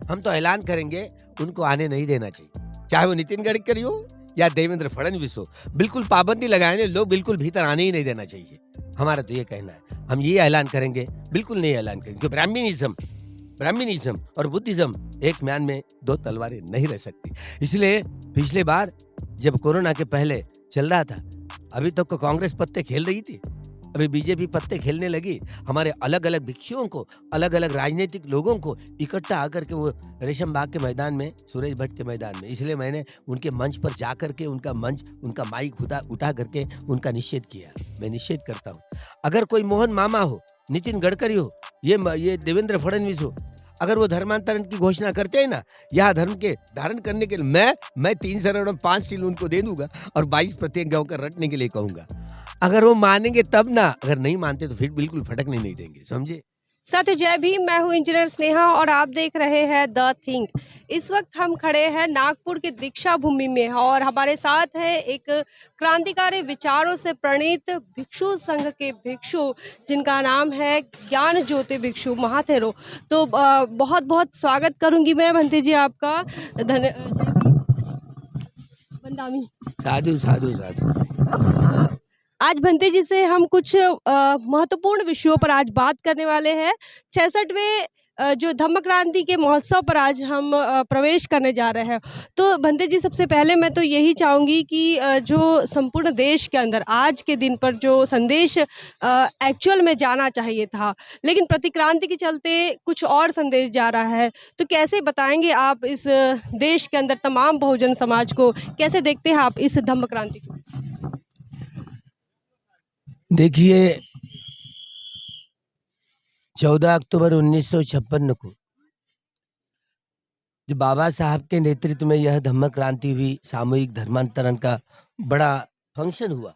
हम तो ऐलान करेंगे उनको आने नहीं देना चाहिए, चाहे वो नितिन गडकरी हो या देवेंद्र फडणवीस हो। बिल्कुल पाबंदी लगाएंगे, लोग बिल्कुल भीतर आने ही नहीं देना चाहिए। हमारा तो ये कहना है, हम ये ऐलान करेंगे, बिल्कुल नहीं ऐलान करेंगे। क्योंकि ब्राह्मणिज्म और बुद्धिज्म एक म्यान में दो तलवारें नहीं रह सकती। इसलिए पिछले बार जब कोरोना के पहले चल रहा था, अभी तक तो कांग्रेस पत्ते खेल रही थी, अभी बीजेपी पत्ते खेलने लगी। हमारे अलग-अलग भिक्षुओं को, अलग-अलग राजनीतिक लोगों को इकट्ठा आकर के वो रेशम बाग के मैदान में, सूरज भट्ट के मैदान में, इसलिए मैंने उनके मंच पर जाकर के उनका मंच, उनका माइक उठा करके उनका निषेध किया। मैं निषेध करता हूँ। अगर कोई मोहन मामा हो, नितिन गडकरी हो, ये देवेंद्र फडणवीस हो, अगर वो धर्मांतरण की घोषणा करते हैं ना, यहाँ धर्म के धारण करने के लिए मैं 3 शरण और 5 सील उनको दे दूंगा और 22 प्रत्येक गाँव का रटने के लिए कहूंगा। अगर वो मानेंगे तब ना, अगर नहीं मानते तो फिर बिल्कुल फटकने नहीं देंगे, समझे? साथियों जय भीम, मैं हूं इंजीनियर स्नेहा और आप देख रहे हैं द थिंक। इस वक्त हम खड़े हैं नागपुर के दीक्षा भूमि में और हमारे साथ है एक क्रांतिकारी विचारों से प्रणीत भिक्षु संघ के भिक्षु जिनका नाम है ज्ञान ज्योति भिक्षु महाथेरो। तो बहुत बहुत स्वागत करूंगी मैं भंते जी आपका। जय भीम, बंदामी। साधु साधु साधु। आज भंते जी से हम कुछ महत्वपूर्ण विषयों पर आज बात करने वाले हैं। 66वें जो धम्म क्रांति के महोत्सव पर आज हम प्रवेश करने जा रहे हैं। तो भंते जी सबसे पहले मैं तो यही चाहूँगी कि जो संपूर्ण देश के अंदर आज के दिन पर जो संदेश एक्चुअल में जाना चाहिए था, लेकिन प्रतिक्रांति के चलते कुछ और संदेश जा रहा है, तो कैसे बताएंगे आप इस देश के अंदर तमाम बहुजन समाज को, कैसे देखते हैं आप इस धम्म क्रांति को? देखिए, 14 अक्टूबर 1956 को जब बाबा साहब के नेतृत्व में यह धम्म क्रांति हुई, सामूहिक धर्मांतरण का बड़ा फंक्शन हुआ,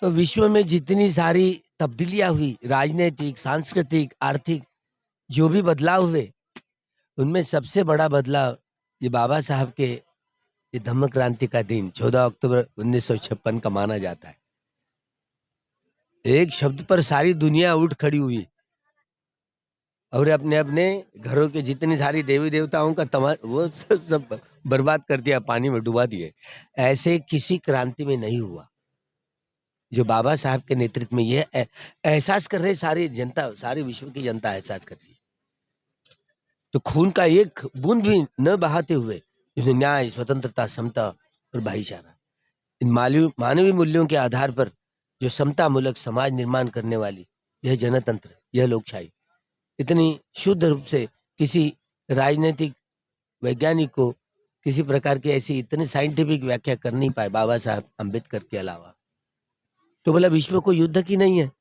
तो विश्व में जितनी सारी तब्दीलियां हुई, राजनीतिक, सांस्कृतिक, आर्थिक, जो भी बदलाव हुए, उनमें सबसे बड़ा बदलाव ये बाबा साहब के ये धम्म क्रांति का दिन 14 अक्टूबर 1956 का माना जाता है। एक शब्द पर सारी दुनिया उठ खड़ी हुई और अपने अपने घरों के जितनी सारी देवी देवताओं का वो सब बर्बाद कर दिया, पानी में डुबा दिए। ऐसे किसी क्रांति में नहीं हुआ। जो बाबा साहब के नेतृत्व में ये एहसास कर रहे सारी जनता, सारी विश्व की जनता एहसास कर रही है। तो खून का एक बूंद भी न बहाते हुए इसने न्याय, स्वतंत्रता, समता और भाईचारा, इन मानवीय मूल्यों के आधार पर जो समता मूलक समाज निर्माण करने वाली यह जनतंत्र, यह लोकशाही, इतनी शुद्ध रूप से किसी राजनीतिक वैज्ञानिक को किसी प्रकार की ऐसी इतनी साइंटिफिक व्याख्या कर नहीं पाए बाबा साहब अम्बेडकर के अलावा। तो बोला विश्व को युद्ध की नहीं है,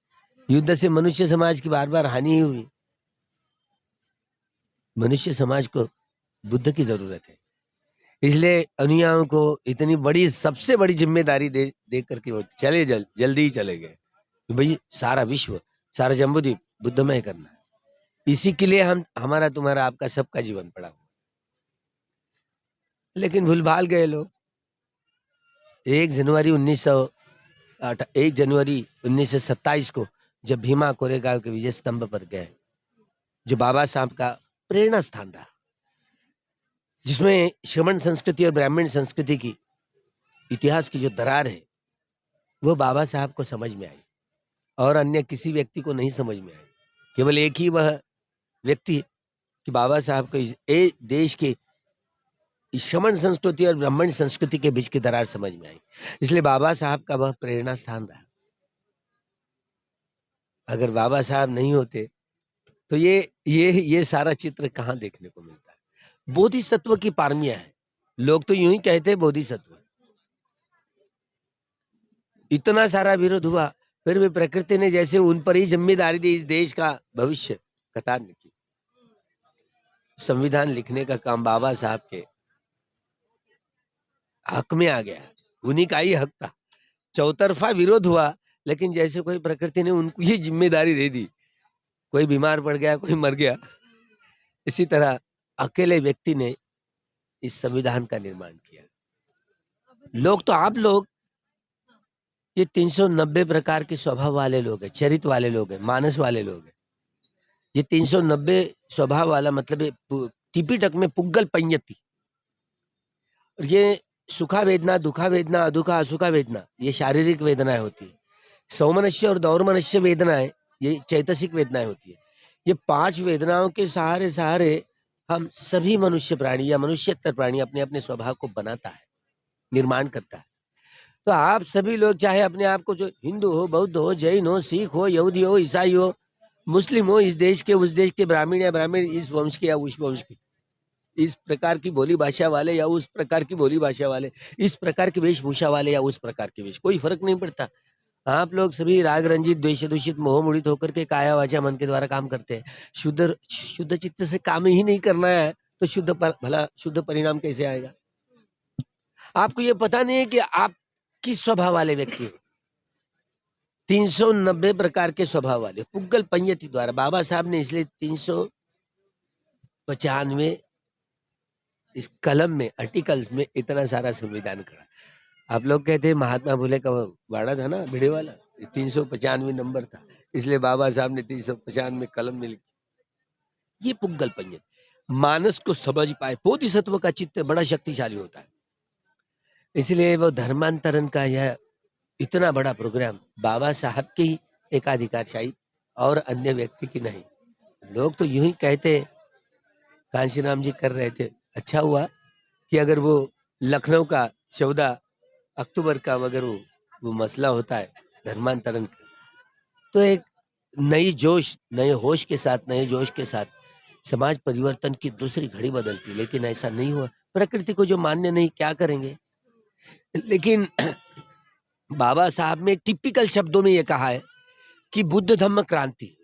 युद्ध से मनुष्य समाज की बार बार हानि ही हुई। मनुष्य समाज को बुद्ध की जरूरत है, इसलिए अनुयायियों को इतनी बड़ी, सबसे बड़ी जिम्मेदारी दे करके वो चले जल्दी ही चले गए कि भाई सारा विश्व, सारा जम्बूद्वीप बुद्धमय करना है। इसी के लिए हमारा, तुम्हारा, आपका, सबका जीवन पड़ा हुआ। लेकिन भूल-भाल गए लोग। 1 जनवरी 1927 को जब भीमा कोरेगांव के विजय स्तंभ पर गए, जो बाबा साहब का प्रेरणा स्थान रहा, जिसमें श्रमण संस्कृति और ब्राह्मण संस्कृति की इतिहास की जो दरार है वो बाबा साहब को समझ में आई और अन्य किसी व्यक्ति को नहीं समझ में आई। केवल एक ही वह व्यक्ति कि बाबा साहब को इस देश के श्रमण संस्कृति और ब्राह्मण संस्कृति के बीच की दरार समझ में आई, इसलिए बाबा साहब का वह प्रेरणा स्थान रहा। अगर बाबा साहब नहीं होते तो ये सारा चित्र कहाँ देखने को मिलता है। बोधिसत्व की पारमिया है, लोग तो यूं ही कहते हैं बोधिसत्व। इतना सारा विरोध हुआ, फिर भी प्रकृति ने जैसे उन पर ही जिम्मेदारी दी इस देश का भविष्य कतारने की। संविधान लिखने का काम बाबा साहब के हक में आ गया, उन्हीं का ही हक था। चौतरफा विरोध हुआ, लेकिन जैसे कोई प्रकृति ने उनको ये जिम्मेदारी दे दी, कोई बीमार पड़ गया, कोई मर गया, इसी तरह अकेले व्यक्ति ने इस संविधान का निर्माण किया। लोग तो आप लोग ये 390 प्रकार के स्वभाव वाले लोग हैं, चरित्र वाले लोग हैं, मानस वाले लोग हैं। ये 390 स्वभाव वाला मतलब त्रिपिटक में पुग्गल पंयति, और ये सुखा वेदना, दुखा वेदना, अदुखा असुखा वेदना, ये शारीरिक वेदनाएं होती है। सौमनस्य और दौर्मनस्य वेदनाएं, ये चैतसिक वेदनाएं होती है। ये 5 वेदनाओं के सहारे सहारे हम सभी मनुष्य प्राणी या मनुष्यतर प्राणी अपने अपने स्वभाव को बनाता है, निर्माण करता है। तो आप सभी लोग चाहे अपने आप को, जो हिंदू हो, बौद्ध हो, जैन हो, सिख हो, यहूदी हो, ईसाई हो, मुस्लिम हो, इस देश के उस देश के, ब्राह्मण या ब्राह्मण, इस वंश के या उस वंश के, इस प्रकार की बोली भाषा वाले या उस प्रकार की बोली भाषा वाले, इस प्रकार की वेशभूषा वाले या उस प्रकार की वेश, कोई फर्क नहीं पड़ता। आप लोग सभी राग रंजित, द्वेष दूषित, मोह मुड़ित होकर के काया वाचा मन के द्वारा काम करते हैं। शुद्ध चित्त से काम ही नहीं करना है तो भला शुद्ध परिणाम कैसे आएगा? आपको ये पता नहीं है कि आप किस स्वभाव वाले व्यक्ति हो। 390 प्रकार के स्वभाव वाले पुग्गल पंयति द्वारा बाबा साहब ने इसलिए 395 इस कलम में, आर्टिकल्स में इतना सारा संविधान करा। आप लोग कहते हैं महात्मा फुले का वाड़ा था ना, भिड़े वाला, 395 नंबर था, इसलिए बाबा साहब ने 395 कलम में लिखी। ये पुग्गल पंयति मानस को समझ पाए। बोधिसत्व का चित्त बड़ा शक्तिशाली होता है, इसलिए वो धर्मांतरण का यह इतना बड़ा प्रोग्राम बाबा साहब की ही एकाधिकारशाही और अन्य व्यक्ति की नहीं। लोग तो यूं ही कहते, कांशीराम जी कर रहे थे, अच्छा हुआ कि अगर वो लखनऊ का 14 अक्टूबर का अगर वो मसला होता है धर्मांतरण का, तो एक नई जोश, नए होश के साथ, नए जोश के साथ समाज परिवर्तन की दूसरी घड़ी बदलती, लेकिन ऐसा नहीं हुआ। प्रकृति को जो मान्य नहीं, क्या करेंगे। लेकिन बाबा साहब ने टिपिकल शब्दों में ये कहा है कि बुद्ध धम्म क्रांति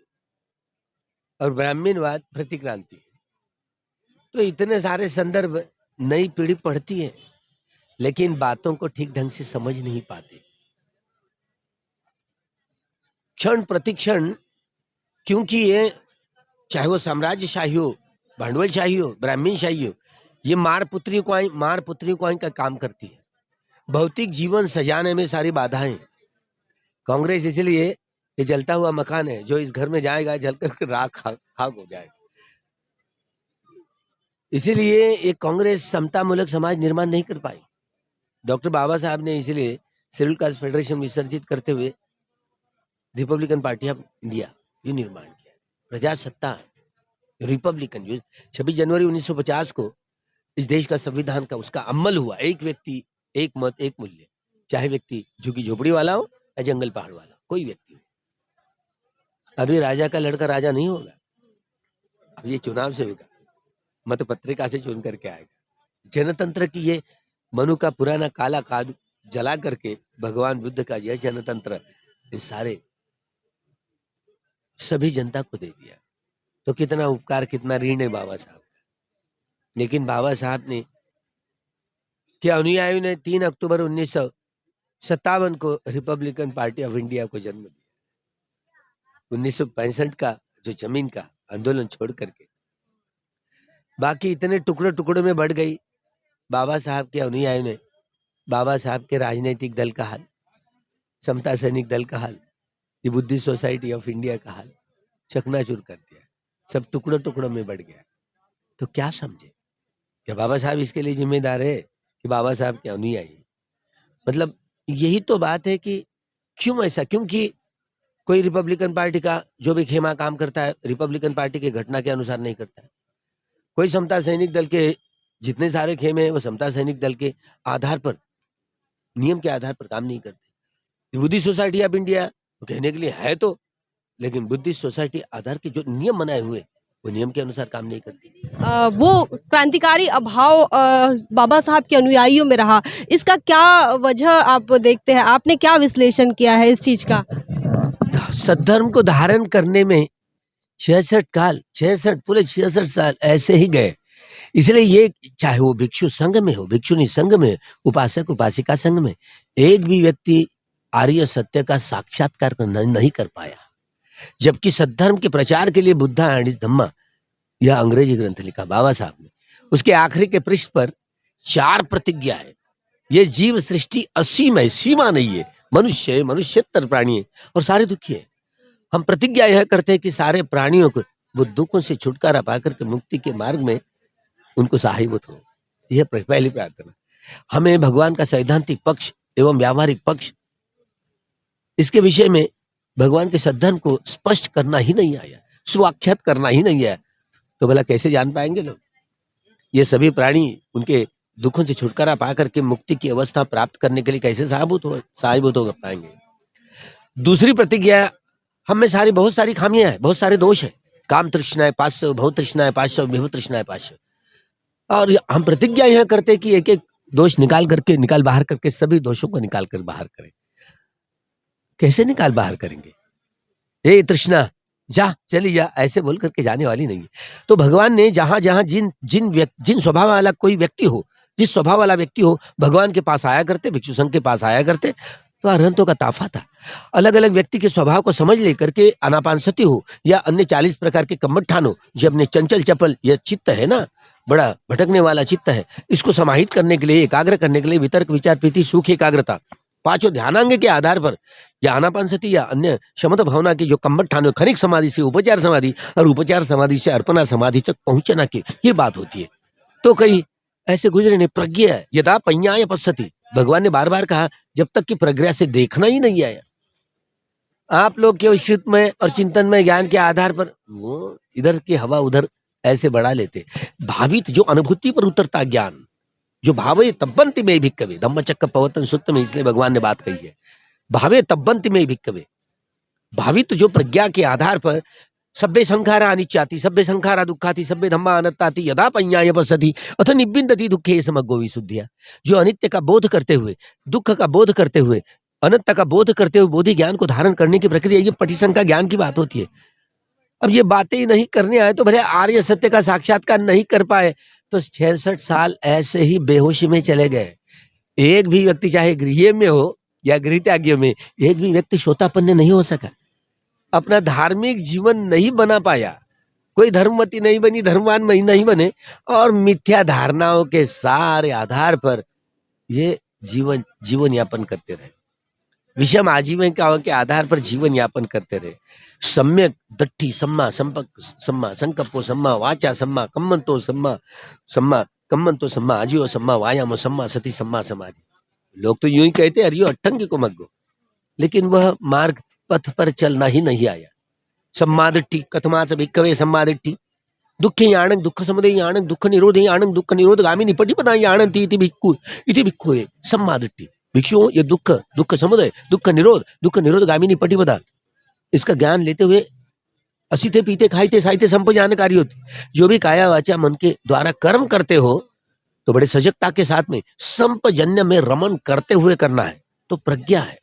और ब्राह्मणवाद प्रतिक्रांति। तो इतने सारे संदर्भ नई पीढ़ी पढ़ती है, लेकिन बातों को ठीक ढंग से समझ नहीं पाते। क्षण प्रतिक्षण, क्योंकि ये चाहे वो साम्राज्यशाही हो, भांडवलशाही हो, ब्राह्मणशाही हो, ये मार पुत्री को का काम करती है। भौतिक जीवन सजाने में सारी बाधाएं। कांग्रेस इसलिए ये जलता हुआ मकान है, जो इस घर में जाएगा जलकर के राख खाक हो जाएगा। इसीलिए ये कांग्रेस समता मूलक समाज निर्माण नहीं कर पाई। डॉक्टर बाबा साहब ने इसलिए शेड्यूल कास्ट फेडरेशन विसर्जित करते हुए रिपब्लिकन पार्टी ऑफ इंडिया ये निर्माण किया। प्रजासत्ता रिपब्लिकन, जो 26 जनवरी 1950 को इस देश का संविधान का उसका अमल हुआ। एक व्यक्ति, एक मत, एक मूल्य, चाहे व्यक्ति झुकी झोपड़ी वाला हो या जंगल पहाड़ वाला, कोई व्यक्ति हो। अभी राजा का लड़का राजा नहीं होगा, अब ये चुनाव से होगा, मत पत्रिका से चुन करके आएगा। जनतंत्र की ये मनु का पुराना काला काद जला करके भगवान बुद्ध का यह जनतंत्र इस सारे सभी जनता को दे दिया। तो कितना उपकार, कितना ऋण है बाबा साहब का। लेकिन बाबा साहब ने के अनुयायियों ने 3 अक्टूबर 1957 को रिपब्लिकन पार्टी ऑफ इंडिया को जन्म दिया। 1965 का जो जमीन का आंदोलन छोड़ करके बाकी इतने टुकड़े टुकड़े में बढ़ गई। बाबा साहब के अनुयायियों ने बाबा साहब के राजनीतिक दल का हाल, समता सैनिक दल का हाल, ये बुद्धिस्ट सोसाइटी ऑफ इंडिया का हाल चकनाचूर कर दिया। सब टुकड़ों टुकड़ों में बढ़ गया। तो क्या समझे, क्या बाबा साहब इसके लिए जिम्मेदार है कि बाबा साहब के अनुयायी? मतलब यही तो बात है कि क्यों ऐसा, क्योंकि कोई रिपब्लिकन पार्टी का जो भी खेमा काम करता है रिपब्लिकन पार्टी की घटना के अनुसार नहीं करता है। कोई समता सैनिक दल के जितने सारे खेमे हैं वो समता सैनिक दल के आधार पर, नियम के आधार पर काम नहीं करते। बुद्धिस्ट सोसाइटी ऑफ इंडिया कहने के लिए है तो, लेकिन बुद्धिस्ट सोसाइटी आधार के जो नियम बनाए हुए वो नियम के अनुसार काम नहीं करती। वो क्रांतिकारी अभाव बाबा साहब के अनुयायियों में रहा, इसका क्या वजह आप देखते हैं? आपने क्या विश्लेषण किया है इस चीज का? सद्धर्म को धारण करने में 66 साल ऐसे ही गए। इसलिए ये चाहे वो भिक्षु संघ में हो, भिक्षुनी संघ में, उपासक उपासिका संघ में, एक भी व्यक्ति आर्य सत्य का साक्षात्कार नहीं कर पाया। जबकि सद्धर्म के प्रचार के लिए बुद्धा एंड हिज धम्मा यह अंग्रेजी ग्रंथ लिखा बाबा साहब ने। उसके आखिरी के पृष्ठ पर 4 प्रतिज्ञा है। ये जीव सृष्टि असीम है, सीमा नहीं है। मनुष्य है, मनुष्यतर प्राणी है और सारे दुखी है। हम प्रतिज्ञा यह करते हैं कि सारे प्राणियों को वो दुखों से छुटकारा पाकर के मुक्ति के मार्ग में उनको सहायभूत हो। यह पहली प्रार्थना। हमें भगवान का सैद्धांतिक पक्ष एवं व्यावहारिक पक्ष, इसके विषय में भगवान के सद्धर्म को स्पष्ट करना ही नहीं आया, स्वाख्यात करना ही नहीं आया, तो भला कैसे जान पाएंगे लोग? ये सभी प्राणी उनके दुखों से छुटकारा पाकर के मुक्ति की अवस्था प्राप्त करने के लिए कैसे सहायभूत हो पाएंगे? दूसरी प्रतिज्ञा, हम में बहुत सारी खामियां हैं, बहुत सारे दोष हैं। काम तृष्णाएं पाश्य, भव तृष्णाएं पाश्य, विभव तृष्णाएं पाश्य। और हम प्रतिज्ञा यह करते कि एक एक दोष निकाल बाहर करके सभी दोषों को निकाल कर बाहर करें। कैसे निकाल बाहर करेंगे? ए तृष्णा जा, चली जा, ऐसे बोल करके जाने वाली नहीं है। तो भगवान ने जहां जहां जिन स्वभाव वाला कोई व्यक्ति हो, जिस स्वभाव वाला व्यक्ति हो, भगवान के पास आया करते, भिक्षु संघ के पास आया करते। तो अरहंतों का ताफा था। अलग अलग व्यक्ति के स्वभाव को समझ लेकर के आनापानसति हो या अन्य 40 प्रकार के कम्मठान हो, जो अपने चंचल चपल यह चित्त है ना, बड़ा भटकने वाला चित्त है, इसको समाहित करने के लिए, एकाग्र करने के लिए वितर्क विचार प्रीति सुख एकाग्रता, पांचों ध्यानांग के आधार पर या आनापानसति या अन्य शमत भावना की जो कम्मठान, खनिक समाधि से उपचार समाधि और उपचार समाधि से अर्पणा समाधि तक पहुंचना की ये बात होती है। तो कई ऐसे गुजरे ने प्रज्ञा यदा पඤ्ඤाय पश्यति, भगवान ने बार बार कहा, जब तक कि प्रज्ञा से देखना ही नहीं आया। आप लोग केवल श्रुतमय और चिंतनमय ज्ञान के आधार पर वो इधर की हवा उधर ऐसे बढ़ा लेते। भावित जो अनुभूति पर उतरता ज्ञान, जो भावे तब्बंति में भिक्कवे, धम्मचक्र प्रवर्तन सूत्र में इसलिए भगवान ने बात कही है, भावे तब्बंति में भिक्कवे, भावित जो प्रज्ञा के आधार पर सभ्य संखारा अनिच्याति, सभ्य संखारा दुखाति, सभ्य धम्मा अनत्ताति, यदा पඤ्ඤाय पश्यति अथ निब्बिन्दति दुःखे समग्रो विशुद्धिया। जो अनित्य का बोध करते हुए, दुख का बोध करते हुए, अनंत का बोध करते हुए बोधि ज्ञान को धारण करने की प्रक्रिया, ये पटिशंका ज्ञान की बात होती है। अब ये बातें ही नहीं करने आए तो भले आर्य सत्य का साक्षात्कार नहीं कर पाए तो 66 साल ऐसे ही बेहोशी में चले गए। एक भी व्यक्ति चाहे गृह में हो या गृह त्याग्य में, एक भी व्यक्ति श्रोतापन्न नहीं हो सका, अपना धार्मिक जीवन नहीं बना पाया, कोई धर्मवती नहीं बनी, धर्मवान नहीं बने, और मिथ्या धारणाओं के सारे आधार पर ये जीवन यापन करते रहे, विषम आजीविका के आधार पर जीवन यापन करते रहे। सम्यक दट्ठी सम्मा संपर्क सम्मा संकल्पो सम्मा वाचा सम्मा कम्मंतो सम्मा आजीव सम्मा वायामो सम्मा सती सम्मा समाधि। लोग तो यूं ही कहते अरियो अट्ठंगी को मग्गो, लेकिन वह मार्ग पथ पर चलना ही नहीं आया। सम्मादिट्ठी कथमाच भिक्खवे सम्मादिट्ठी, दुःखे याणंग दुःख समुदय याणंग दुःख निरोधे याणंग दुःख निरोध गामिनी पटिपदा याणंती इति भिक्खु सम्मादिट्ठी। भिक्षुओं, ये दुःख समुदय, दुःख निरोध गामिनी पटिपदा, इसका ज्ञान लेते हुए असीते पीते खाईते साहित्य संप जानकारी होती। जो भी काया वाचा मन के द्वारा कर्म करते हो तो बड़े सजगता के साथ में संपजन्य में रमन करते हुए करना है, तो प्रज्ञा है।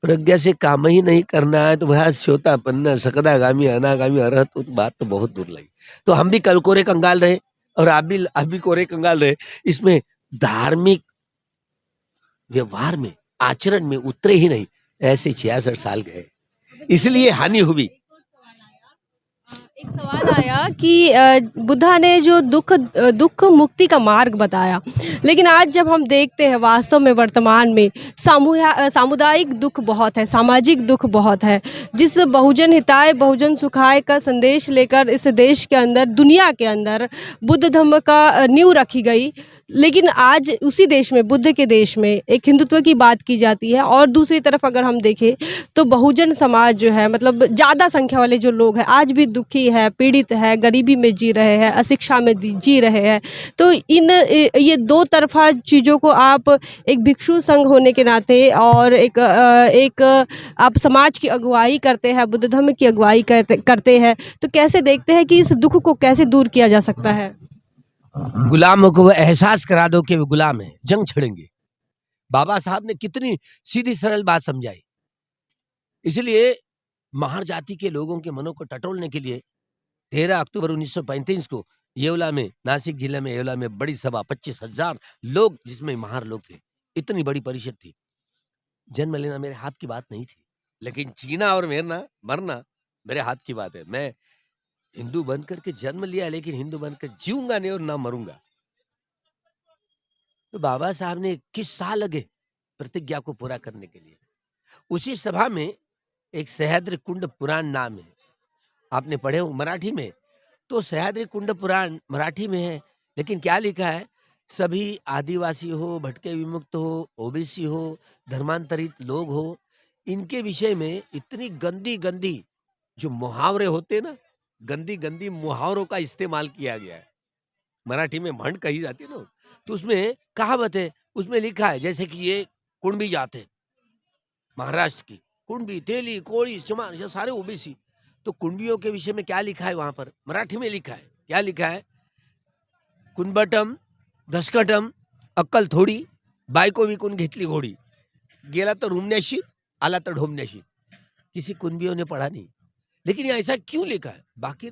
प्रज्ञा से काम ही नहीं करना है तो वह श्रोतापन्न सकदागामी अनागामी अरहत, तो बात तो बहुत दूर लगी। तो हम भी कल कोरे कंगाल रहे और आप भी कोरे कंगाल रहे, इसमें धार्मिक व्यवहार में आचरण में उतरे ही नहीं, ऐसे 66 साल गए, इसलिए हानि हुई। एक सवाल आया कि बुद्धा ने जो दुख मुक्ति का मार्ग बताया, लेकिन आज जब हम देखते हैं वास्तव में वर्तमान में सामुदायिक दुख बहुत है, सामाजिक दुख बहुत है। जिस बहुजन हिताय बहुजन सुखाय का संदेश लेकर इस देश के अंदर, दुनिया के अंदर बुद्ध धम्म का नींव रखी गई, लेकिन आज उसी देश में, बुद्ध के देश में एक हिंदुत्व की बात की जाती है, और दूसरी तरफ अगर हम देखें तो बहुजन समाज जो है, मतलब ज़्यादा संख्या वाले जो लोग हैं आज भी दुखी है, पीड़ित है, गरीबी में जी रहे हैं, अशिक्षा में जी रहे हैं। तो ये दो तरफा चीज़ों को आप एक भिक्षु संघ होने के नाते और एक आप समाज की अगुवाई करते हैं, बुद्ध धर्म की अगुवाई करते हैं, तो कैसे देखते हैं कि इस दुख को कैसे दूर किया जा सकता है? गुलामों को एहसास करा दो कि वे गुलाम हैं, जंग छिड़ेंगे। बाबा साहब ने कितनी सीधी सरल बात समझाई। इसलिए महार जाति के लोगों के मनों को टटोलने के लिए 13 अक्टूबर 1935 को येवला में, नासिक जिले में येवला में बड़ी सभा, 25,000 लोग, जिसमें महार लोग थे, इतनी बड़ी परिषद थी। जन्म लेना मेरे हाथ की बात नहीं थी, लेकिन जीना और मरना मेरे हाथ की बात है। मैं हिंदू बनकर के जन्म लिया, लेकिन हिंदू बनकर जीऊंगा नहीं और ना मरूंगा। तो बाबा साहब ने 21 साल लगे प्रतिज्ञा को पूरा करने के लिए। उसी सभा में एक सहस्त्र कुंड पुराण नाम है, आपने पढ़े हो मराठी में, तो सह्याद्री कुंड पुराण मराठी में है, लेकिन क्या लिखा है? सभी आदिवासी हो, भटके विमुक्त हो, ओबीसी हो, धर्मांतरित लोग हो, इनके विषय में इतनी गंदी-गंदी जो मुहावरे होते हैं ना, गंदी-गंदी मुहावरों का इस्तेमाल किया गया है। मराठी में म्हण कही जाती है ना, तो उसमें कहावत है, उसमें लिखा है जैसे कि ये कुणबी जात है, महाराष्ट्र की। कुणबी, तेली, कोळी, चमार ये सारे ओबीसी। तो कुणबियों के विषय में क्या लिखा है वहां पर? मराठी में लिखा है। क्या लिखा है? कुणबटम, धसकटम, अक्कल थोडी, बायको विकून घेतली घोडी. गेला तर रुमण्याशी, आला तर ढोमण्याशी. किसी कुणबियों ने पढ़ा नहीं, लेकिन ये ऐसा क्यों लिखा है? बाकी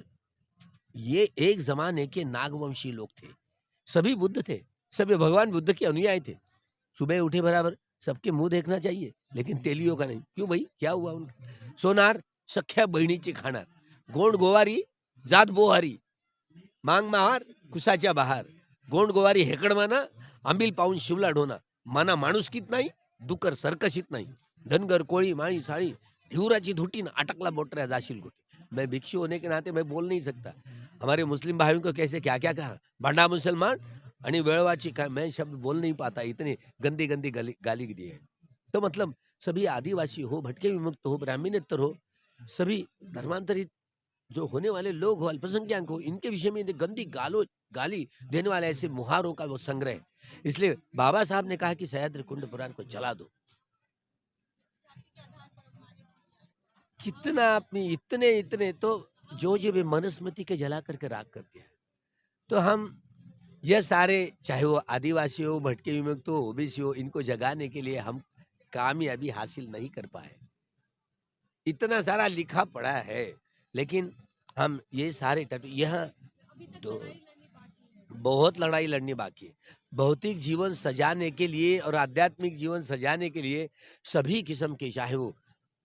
ये एक जमाने के नागवंशी लोग थे, सभी बुद्ध थे, सभी भगवान बुद्ध के अनुयायी थे। सुबह उठे बराबर सबके मुंह देखना चाहिए, लेकिन तेलियों का नहीं। क्यों भाई, क्या हुआ उनका? सोनार सख्या बहिणीची खाणार, गोंड गोवारी जात बोहारी, मांग महार कुसाच्या बहार, गोंड गोवारी हेकडमाना, आंबील पाहून शिवला ढोना, माना माणुसकीत नाही, डुकर सर्कशीत नाही, धनगर कोळी माळी साळी, ढिवराची धुटी न अटकला बोटऱ्या जाशील गोटी. मैं भिक्षु होने के नाते मैं बोल नहीं सकता, हमारे मुस्लिम भाइयों को कैसे क्या क्या कहा, भांडा मुसलमान आणि वेळवाची का, मैं शब्द बोल नहीं पाता, इतनी गंदी गंदी गाली दी है. तो मतलब सभी आदिवासी हो, भटके विमुक्त हो, ब्राह्मणेतर हो, सभी धर्मांतरित जो होने वाले लोग हो, अल्पसंख्यक हो, इनके विषय में गंदी गाली देने वाले ऐसे मुहारों का वो संग्रह है. इसलिए बाबा साहब ने कहा कि सह्याद्री कुंड पुराण को जला दो. कितना अपनी इतने इतने तो जो भी मनुस्मृति के जला करके राख कर दिया. तो हम यह सारे, चाहे वो आदिवासी हो, भटके विमुक्त हो, ओबीसी हो, इनको जगाने के लिए हम कामयाबी हासिल नहीं कर पाए. इतना सारा लिखा पड़ा है, लेकिन हम ये सारे यहाँ तो बहुत लड़ाई लड़नी बाकी है. भौतिक जीवन सजाने के लिए और आध्यात्मिक जीवन सजाने के लिए सभी किस्म के, चाहे वो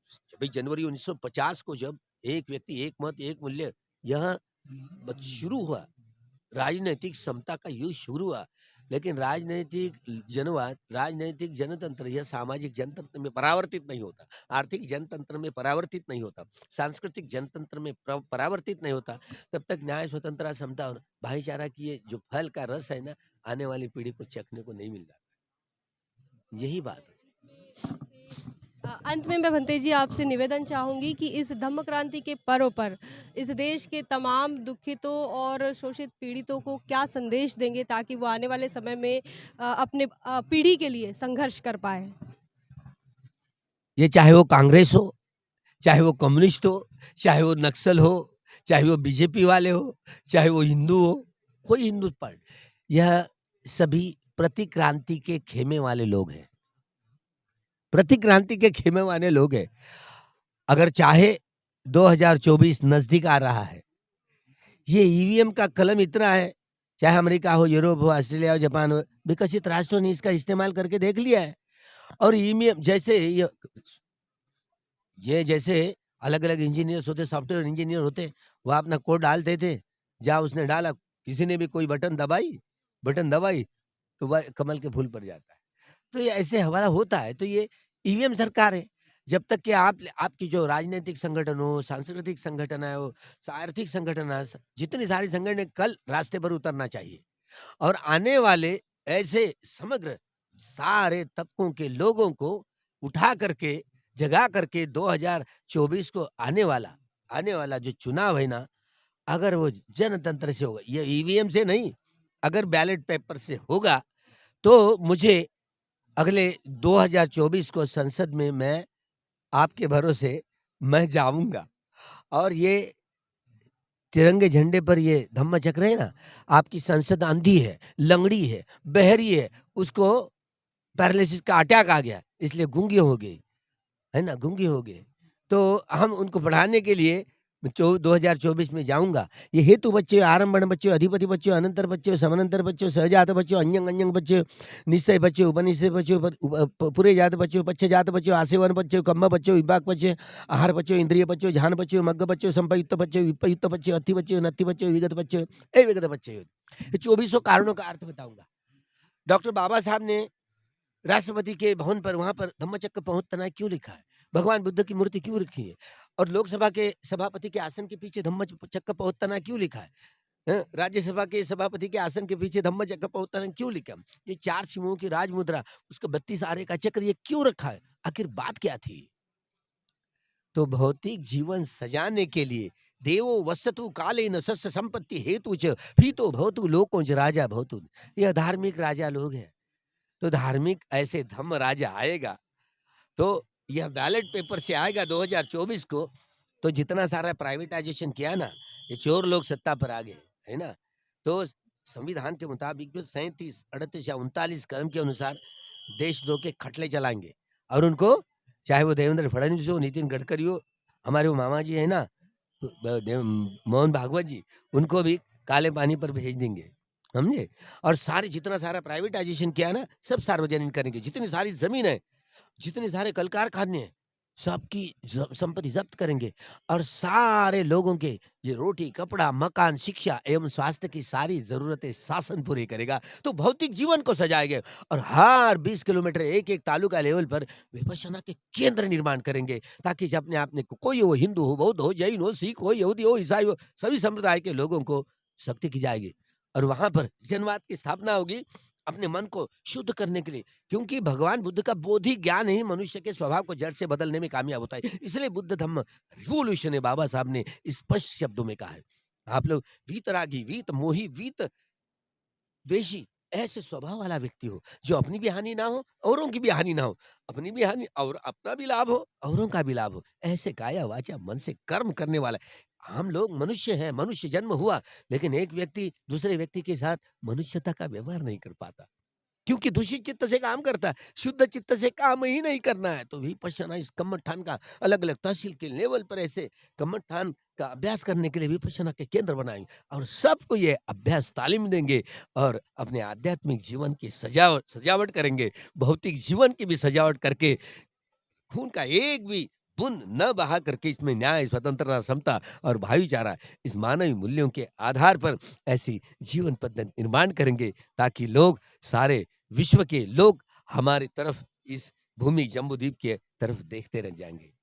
26 जनवरी 1950 को जब एक व्यक्ति एक मत एक मूल्य यह शुरू हुआ, राजनैतिक समता का युग शुरू हुआ, लेकिन राजनैतिक जनवाद, राजनैतिक जनतंत्र यह सामाजिक जनतंत्र में परावर्तित नहीं होता, आर्थिक जनतंत्र में परावर्तित नहीं होता, सांस्कृतिक जनतंत्र में परावर्तित नहीं होता, तब तक न्याय, स्वतंत्रता, समता और भाईचारा की ये जो फल का रस है ना, आने वाली पीढ़ी को चखने को नहीं मिल रहा. यही बात है. अंत में मैं भंते जी आपसे निवेदन चाहूँगी कि इस धम्म क्रांति के पर्व पर इस देश के तमाम दुखितों और शोषित पीड़ितों को क्या संदेश देंगे ताकि वो आने वाले समय में अपने पीढ़ी के लिए संघर्ष कर पाए. ये चाहे वो कांग्रेस हो, चाहे वो कम्युनिस्ट हो, चाहे वो नक्सल हो, चाहे वो बीजेपी वाले हो, चाहे वो हिंदू हो, कोई हिंदू पार्टी, यह सभी प्रतिक्रांति के खेमे वाले लोग हैं, प्रतिक्रांति के खेमे वाले लोग हैं. अगर चाहे 2024 नजदीक आ रहा है, ये ईवीएम का कलम इतना है, चाहे अमेरिका हो, यूरोप हो, ऑस्ट्रेलिया हो, जापान हो, विकसित राष्ट्रों ने इसका इस्तेमाल करके देख लिया है. और ईवीएम जैसे ये जैसे अलग अलग इंजीनियर्स होते, सॉफ्टवेयर इंजीनियर होते, वह अपना कोड डालते थे, जहाँ उसने डाला, किसी ने भी कोई बटन दबाई तो वह कमल के फूल पर जाता है. तो ये ऐसे हमारा होता है. तो ये ईवीएम सरकार है. जब तक कि आपकी जो राजनीतिक संगठन हो, सांस्कृतिक संगठन है, हो, आर्थिक संगठन है, जितनी सारी संगठन कल रास्ते पर उतरना चाहिए और आने वाले ऐसे समग्र सारे तबकों के लोगों को उठा करके, जगा करके 2024 को आने वाला जो चुनाव है ना, अगर वो जनतंत्र से होगा, ये ईवीएम से नहीं, अगर बैलेट पेपर से होगा, तो मुझे अगले 2024 को संसद में मैं आपके भरोसे मैं जाऊंगा. और ये तिरंगे झंडे पर ये धम्म चक्र है ना, आपकी संसद अंधी है, लंगड़ी है, बहरी है, उसको पैरालिसिस का अटैक आ गया, इसलिए गूंगी हो गई है ना, गूंगी हो गए. तो हम उनको पढ़ाने के लिए 2024 में जाऊंगा. ये हेतु बच्चे, आरंभण बच्चे, अधिपति बच्चे, अनंतर बच्चे, समानंतर बच्चे, सहजात बच्चे, अन्यंग अन्यंग बच्चे, निश्चय बच्चे, उपनिश्चय बच्चे, पूरे जात बच्चे, पच्चे जात बच्चे, आसेवन बच्चे, कम्म बच्चे, विभाग बच्चे, आहार बच्चे, इंद्रिय बच्चे, ध्यान बच्चे, मग्ग बच्चे, संपयुक्त बच्चे, विपयुक्त बच्चे, अति बच्चे, नत्ति बच्चे, विगत बच्चे, विगत बच्चे. ये 2400 कारणों का अर्थ बताऊंगा. डॉक्टर बाबा साहब ने राष्ट्रपति के भवन पर, वहां पर धम्मचक्र पहुंचना क्यों लिखा है? भगवान बुद्ध की मूर्ति क्यों रखी है? और लोकसभा के सभापति के आसन के पीछे धम्मचक्र प्रवर्तन क्यों लिखा है? राज्यसभा के सभापति के आसन के पीछे धम्मचक्र प्रवर्तन क्यों लिखा? ये 4 सिंहों की राज मुद्रा, उसका 32 आरे का चक्र ये क्यों रखा है? आखिर बात क्या थी? तो भौतिक जीवन सजाने के लिए देवो वसतु कालेन सस्य संपत्ति हेतु च प्रीतो भवतु लोको च राजा भवतु। यह धार्मिक राजा लोग हैं। तो धार्मिक ऐसे धम्म राजा आएगा तो यह बैलेट पेपर से आएगा 2024 को। तो जितना सारा प्राइवेटाइजेशन किया ना, ये चोर लोग सत्ता पर आ गए, है ना? तो संविधान के मुताबिक जो 37, 38 या 39 कलम के अनुसार देशद्रोह के खटले चलाएंगे और उनको, चाहे वो देवेंद्र फडणवीस हो, नितिन गडकरी हो, हमारे वो मामा जी है ना मोहन भागवत जी, उनको भी काले पानी पर भेज देंगे, समझे? और सारे जितना सारा प्राइवेटाइजेशन किया ना, सब सार्वजनिक करेंगे। जितनी सारी जमीन है, जितने सारे कल कारखाने हैं, सबकी संपत्ति जब्त करेंगे और सारे लोगों के ये रोटी, कपड़ा, मकान, शिक्षा एवं स्वास्थ्य की सारी जरूरतें शासन पूरी करेगा। तो भौतिक जीवन को सजाएंगे और हर 20 किलोमीटर एक-एक तालुका लेवल पर विपश्यना के केंद्र निर्माण करेंगे, ताकि जब अपने आप में कोई हो, हिंदू हो, बौद्ध हो, जैन हो, सिख हो, यहूदी हो, ईसाई हो, सभी संप्रदाय के लोगों को शक्ति की जाएगी और वहां पर जनवाद की स्थापना होगी अपने मन को शुद्ध करने के लिए। क्योंकि भगवान बुद्ध का बोधि ज्ञान ही मनुष्य के स्वभाव को जड़ से बदलने में कामयाब होता है। इसलिए बुद्ध धम्म रिवॉल्यूशन है, बाबा साहब ने स्पष्ट शब्दों में कहा है। आप लोग वीतरागी, वीत मोही, वीत द्वेषी ऐसे स्वभाव वाला व्यक्ति हो जो अपनी भी हानि ना हो, औरों की भी हानि ना हो, अपनी भी हानि और अपना भी लाभ हो, औरों का भी लाभ हो। ऐसे काया वाचा मन से कर्म करने वाला। हम लोग मनुष्य हैं, मनुष्य जन्म हुआ, लेकिन एक व्यक्ति दूसरे व्यक्ति के साथ मनुष्यता का व्यवहार नहीं कर पाता, क्योंकि दूषित चित्त से काम करता है, शुद्ध चित्त से काम ही नहीं करना है। तो विपश्यना इस कम्मठान का अलग-अलग तहसील के लेवल पर ऐसे कम्मठान का अभ्यास करने के लिए विपश्यना के केंद्र बनाएंगे और सबको ये अभ्यास तालीम देंगे और अपने आध्यात्मिक जीवन की सजावट करेंगे, भौतिक जीवन की भी सजावट करके खून का एक भी बूंद न बहा करके इसमें न्याय, स्वतंत्रता, समता और भाईचारा इस मानवीय मूल्यों के आधार पर ऐसी जीवन पद्धति निर्माण करेंगे, ताकि लोग, सारे विश्व के लोग हमारी तरफ, इस भूमि जम्बूद्वीप के तरफ देखते रह जाएंगे।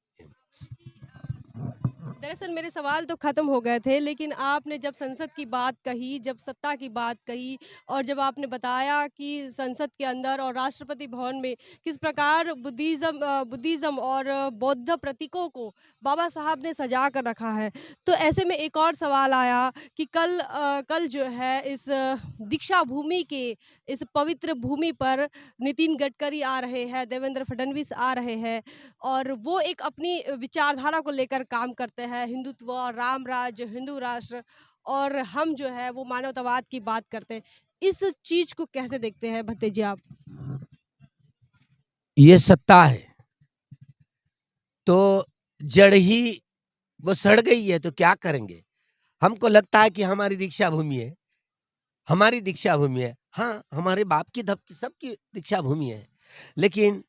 दरअसल मेरे सवाल तो ख़त्म हो गए थे, लेकिन आपने जब संसद की बात कही, जब सत्ता की बात कही और जब आपने बताया कि संसद के अंदर और राष्ट्रपति भवन में किस प्रकार बुद्धिज़्म और बौद्ध प्रतीकों को बाबा साहब ने सजा कर रखा है। तो ऐसे में एक और सवाल आया कि कल जो है इस दीक्षा भूमि के इस पवित्र भूमि पर नितिन गडकरी आ रहे हैं, देवेंद्र फडणवीस आ रहे हैं और वो एक अपनी विचारधारा को लेकर काम करते हैं, हिंदुत्व, राम राज्य, हिंदू राष्ट्र और हम जो है वो मानवतावाद की बात करते हैं। इस चीज़ को कैसे देखते हैं भत्ते जी आप? ये सत्ता है, तो जड़ ही वो सड़ गई है, तो क्या करेंगे? हमको लगता है कि हमारी दीक्षा भूमि है, हमारी दीक्षा भूमि है। हाँ, हमारे बाप की सबकी दीक्षा भूमि है, लेकिन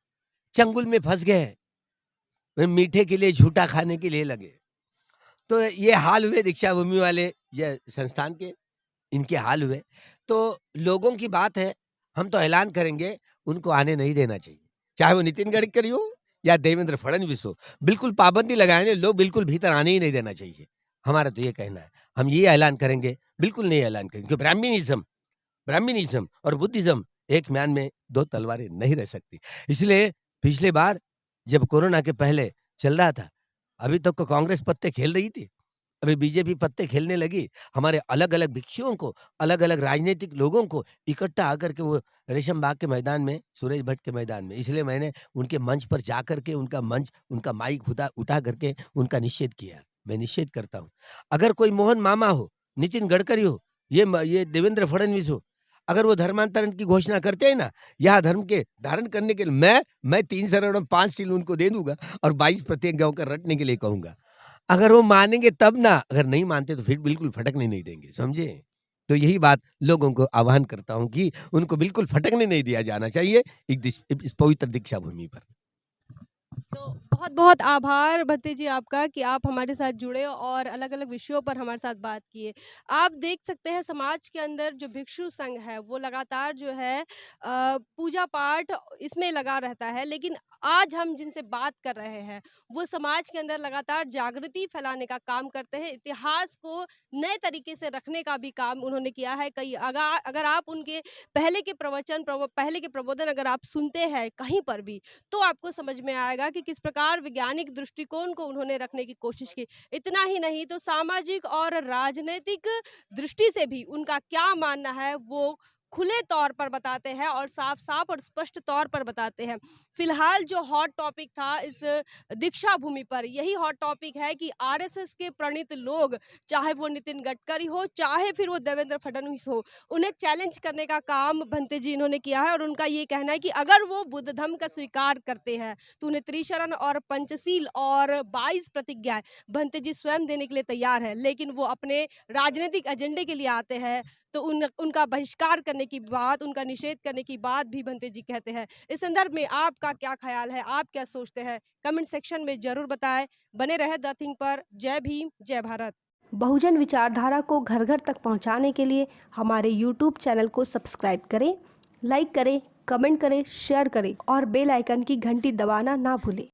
चंगुल में फंस गए, मीठे के लिए झूठा खाने के लिए लगे। तो ये हाल हुए दीक्षा भूमि वाले, ये संस्थान के, इनके हाल हुए। तो लोगों की बात है, हम तो ऐलान करेंगे उनको आने नहीं देना चाहिए, चाहे वो नितिन गडकरी हो या देवेंद्र फडणवीस हो। बिल्कुल पाबंदी लगाएंगे, लोग बिल्कुल भीतर आने ही नहीं देना चाहिए। हमारा तो ये कहना है, हम ये ऐलान करेंगे, बिल्कुल नहीं ऐलान करेंगे, क्योंकि ब्राह्मणिज्म और बुद्धिज्म एक म्यान में 2 तलवारें नहीं रह सकती। इसलिए पिछले बार जब कोरोना के पहले चल रहा था, अभी तक तो कांग्रेस पत्ते खेल रही थी, अभी बीजेपी पत्ते खेलने लगी। हमारे अलग-अलग भिक्षुओं को, अलग-अलग राजनीतिक लोगों को इकट्ठा आकर के वो रेशम बाग के मैदान में, सूरज भट्ट के मैदान में, इसलिए मैंने उनके मंच पर जाकर के उनका मंच, उनका माइक उठा करके उनका निषेध किया। मैं निषेध करता हूँ। अगर कोई मोहन मामा हो, नितिन गडकरी हो, ये देवेंद्र फडणवीस हो, अगर वो धर्मांतरण की घोषणा करते हैं ना, यह धर्म के धारण करने के लिए मैं 3 शरण और 5 सील उनको दे दूँगा और 22 प्रतिज्ञाओं का रटने के लिए कहूँगा। अगर वो मानेंगे तब ना, अगर नहीं मानते तो फिर बिल्कुल फटकने नहीं देंगे, समझे? तो यही बात लोगों को आह्वान करता हूँ कि उनको बिल्कुल फटकने नहीं दिया जाना चाहिए इस पवित्र दीक्षा भूमि पर। तो बहुत-बहुत आभार भत्ते जी आपका कि आप हमारे साथ जुड़े और अलग-अलग विषयों पर हमारे साथ बात किए। आप देख सकते हैं समाज के अंदर जो भिक्षु संघ है वो लगातार जो है पूजा-पाठ इसमें लगा रहता है, लेकिन आज हम जिनसे बात कर रहे हैं वो समाज के अंदर लगातार जागृति फैलाने का काम करते हैं, इतिहास को नए तरीके से रखने का भी काम उन्होंने किया है। कई अगर आप उनके पहले के प्रबोधन अगर आप सुनते हैं कहीं पर भी, तो आपको समझ में आएगा कि किस प्रकार वैज्ञानिक दृष्टिकोण को उन्होंने रखने की कोशिश की। इतना ही नहीं तो सामाजिक और राजनैतिक दृष्टि से भी उनका क्या मानना है वो खुले तौर पर बताते हैं और साफ-साफ और स्पष्ट तौर पर बताते हैं। फिलहाल जो हॉट टॉपिक था इस दीक्षा भूमि पर यही हॉट टॉपिक है कि आरएसएस के प्रणीत लोग, चाहे वो नितिन गडकरी हो, चाहे फिर वो देवेंद्र फडणवीस हो, उन्हें चैलेंज करने का काम भंते जी इन्होंने किया है और उनका ये कहना है कि अगर वो बुद्ध धर्म का स्वीकार करते हैं तो उन्हें त्रिशरण और पंचशील और 22 प्रतिज्ञाएं भंते जी स्वयं देने के लिए तैयार है, लेकिन वो अपने राजनीतिक एजेंडे के लिए आते हैं तो उनका बहिष्कार करने की बात, उनका निषेध करने की बात भी भंते जी कहते हैं। इस संदर्भ में आपका क्या ख्याल है, आप क्या सोचते हैं, कमेंट सेक्शन में जरूर बताएं। बने रहे द थिंग पर। जय भीम, जय भारत। बहुजन विचारधारा को घर घर तक पहुंचाने के लिए हमारे YouTube चैनल को सब्सक्राइब करें, लाइक करें, कमेंट करें, शेयर करें और बेल आइकन की घंटी दबाना ना भूलें।